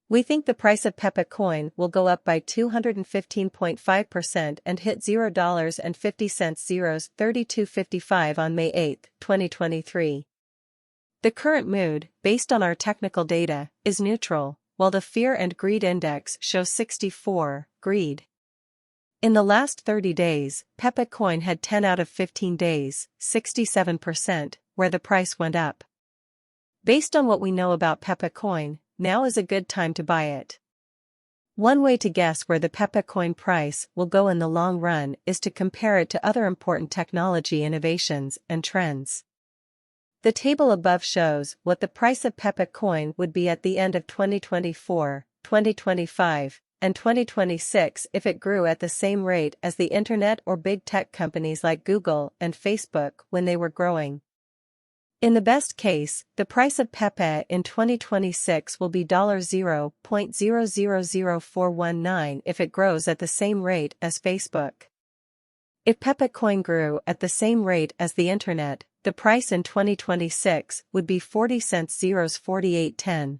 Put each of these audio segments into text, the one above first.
We think the price of PepeCoin will go up by 215.5% and hit $0.50 32.55 on May 8, 2023. The current mood, based on our technical data, is neutral, while the Fear and Greed Index shows 64, greed. In the last 30 days, PepeCoin had 10 out of 15 days, 67%, where the price went up. Based on what we know about PepeCoin, now is a good time to buy it. One way to guess where the PepeCoin price will go in the long run is to compare it to other important technology innovations and trends. The table above shows what the price of PepeCoin would be at the end of 2024, 2025, and 2026 if it grew at the same rate as the internet or big tech companies like Google and Facebook when they were growing. In the best case, the price of PEPE in 2026 will be $0.000419 if it grows at the same rate as Facebook. If PepeCoin grew at the same rate as the internet, the price in 2026 would be 40 cents zeros 48.10.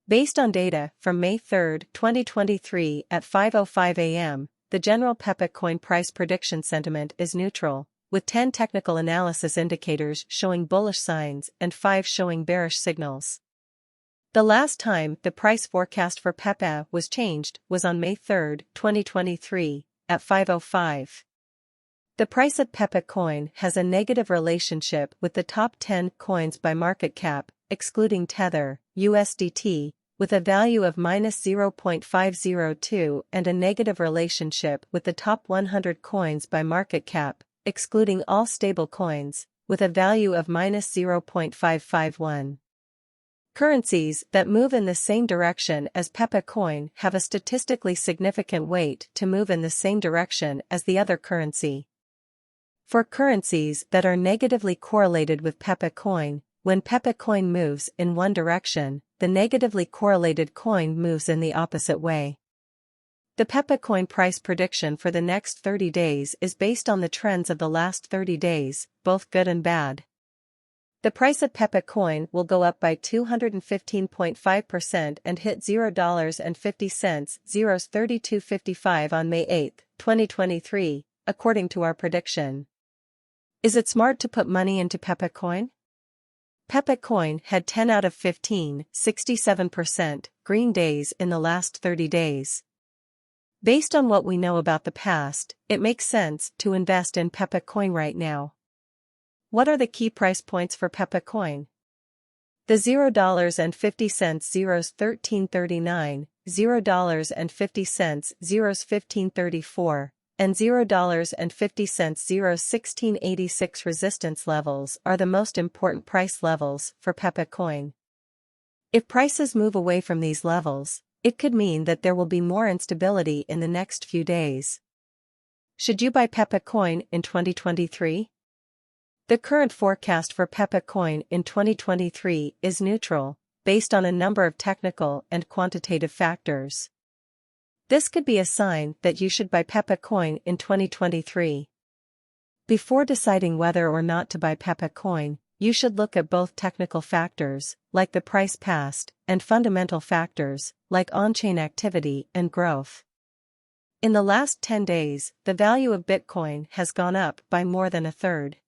Based on data from May 3, 2023 at 5:05 a.m., the general PepeCoin price prediction sentiment is neutral, with 10 technical analysis indicators showing bullish signs and 5 showing bearish signals. The last time the price forecast for PEPE was changed was on May 3, 2023, at 5:05. The price of PepeCoin has a negative relationship with the top 10 coins by market cap, excluding Tether, USDT, with a value of -0.502 and a negative relationship with the top 100 coins by market cap, excluding all stable coins, with a value of -0.551. Currencies that move in the same direction as PepeCoin have a statistically significant weight to move in the same direction as the other currency. For currencies that are negatively correlated with PepeCoin, when PepeCoin moves in one direction, the negatively correlated coin moves in the opposite way. The PepeCoin price prediction for the next 30 days is based on the trends of the last 30 days, both good and bad. The price of PepeCoin will go up by 215.5% and hit $0.50 zeros 32.55 on May 8, 2023, according to our prediction. Is it smart to put money into PepeCoin? PepeCoin had 10 out of 15, 67%, green days in the last 30 days. Based on what we know about the past, it makes sense to invest in PepeCoin right now. What are the key price points for PepeCoin? The $0.50 zeros 13.39, $0.50 zeros 15.34, and $0.50 zeros 16.86 resistance levels are the most important price levels for PepeCoin. If prices move away from these levels, it could mean that there will be more instability in the next few days. Should you buy PepeCoin in 2023? The current forecast for PepeCoin in 2023 is neutral, based on a number of technical and quantitative factors. This could be a sign that you should buy PepeCoin in 2023. Before deciding whether or not to buy PepeCoin, you should look at both technical factors, like the price past, and fundamental factors, like on-chain activity and growth. In the last 10 days, the value of Bitcoin has gone up by more than a third.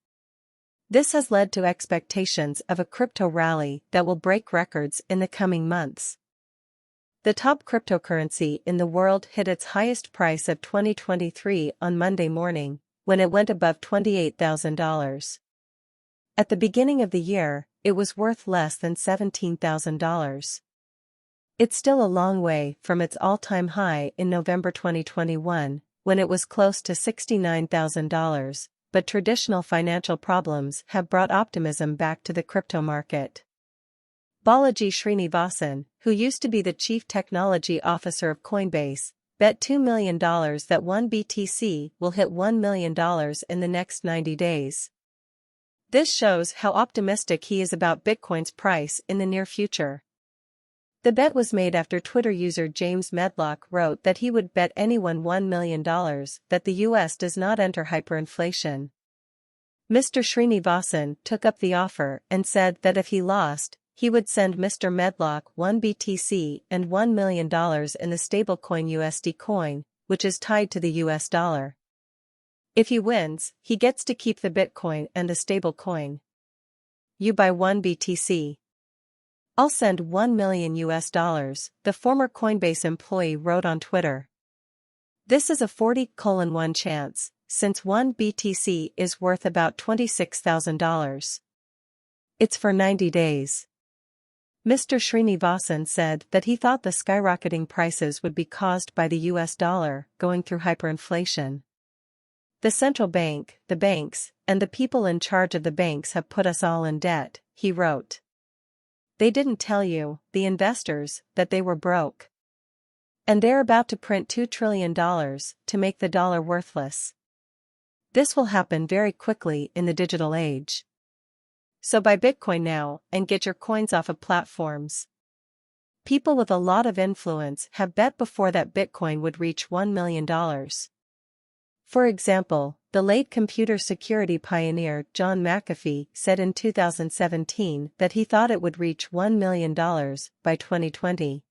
This has led to expectations of a crypto rally that will break records in the coming months. The top cryptocurrency in the world hit its highest price of 2023 on Monday morning, when it went above $28,000. At the beginning of the year, it was worth less than $17,000. It's still a long way from its all-time high in November 2021, when it was close to $69,000, but traditional financial problems have brought optimism back to the crypto market. Balaji Srinivasan, who used to be the chief technology officer of Coinbase, bet $2 million that one BTC will hit $1 million in the next 90 days. This shows how optimistic he is about Bitcoin's price in the near future. The bet was made after Twitter user James Medlock wrote that he would bet anyone $1 million that the US does not enter hyperinflation. Mr. Srinivasan took up the offer and said that if he lost, he would send Mr. Medlock 1 BTC and $1 million in the stablecoin USD coin, which is tied to the US dollar. If he wins, he gets to keep the Bitcoin and the stablecoin. You buy 1 BTC. I'll send $1 million, the former Coinbase employee wrote on Twitter. This is a 40:1 chance, since 1 BTC is worth about $26,000. It's for 90 days. Mr. Srinivasan said that he thought the skyrocketing prices would be caused by the US dollar going through hyperinflation. The central bank, the banks, and the people in charge of the banks have put us all in debt, he wrote. They didn't tell you, the investors, that they were broke. And they're about to print $2 trillion to make the dollar worthless. This will happen very quickly in the digital age. So buy Bitcoin now and get your coins off of platforms. People with a lot of influence have bet before that Bitcoin would reach $1 million. For example, the late computer security pioneer John McAfee said in 2017 that he thought it would reach $1 million by 2020.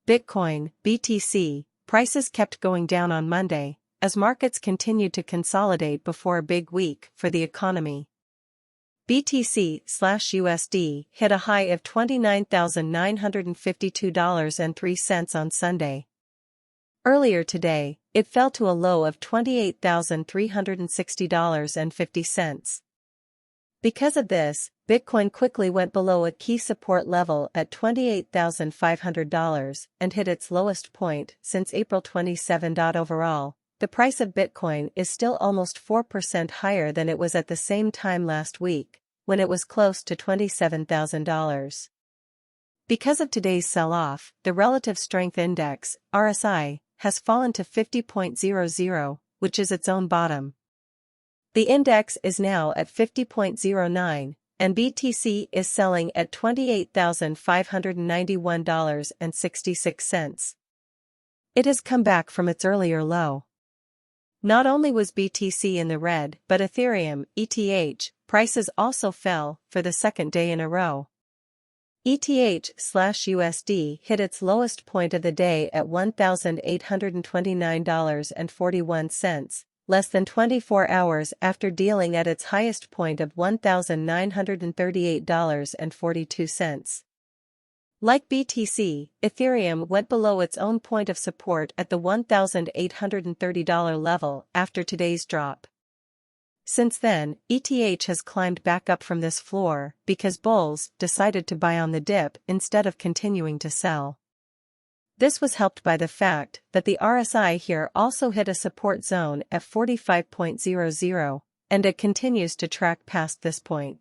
Bitcoin, BTC, prices kept going down on Monday, as markets continued to consolidate before a big week for the economy. BTC/USD hit a high of $29,952.03 on Sunday. Earlier today, it fell to a low of $28,360.50. Because of this, Bitcoin quickly went below a key support level at $28,500 and hit its lowest point since April 27. Overall, the price of Bitcoin is still almost 4% higher than it was at the same time last week, when it was close to $27,000. Because of today's sell-off, the Relative Strength Index, RSI, has fallen to 50.00, which is its own bottom. The index is now at 50.09, and BTC is selling at $28,591.66. It has come back from its earlier low. Not only was BTC in the red, but Ethereum, ETH, prices also fell for the second day in a row. ETH/USD hit its lowest point of the day at $1,829.41, less than 24 hours after dealing at its highest point of $1,938.42. Like BTC, Ethereum went below its own point of support at the $1,830 level after today's drop. Since then, ETH has climbed back up from this floor because bulls decided to buy on the dip instead of continuing to sell. This was helped by the fact that the RSI here also hit a support zone at 45.00, and it continues to track past this point.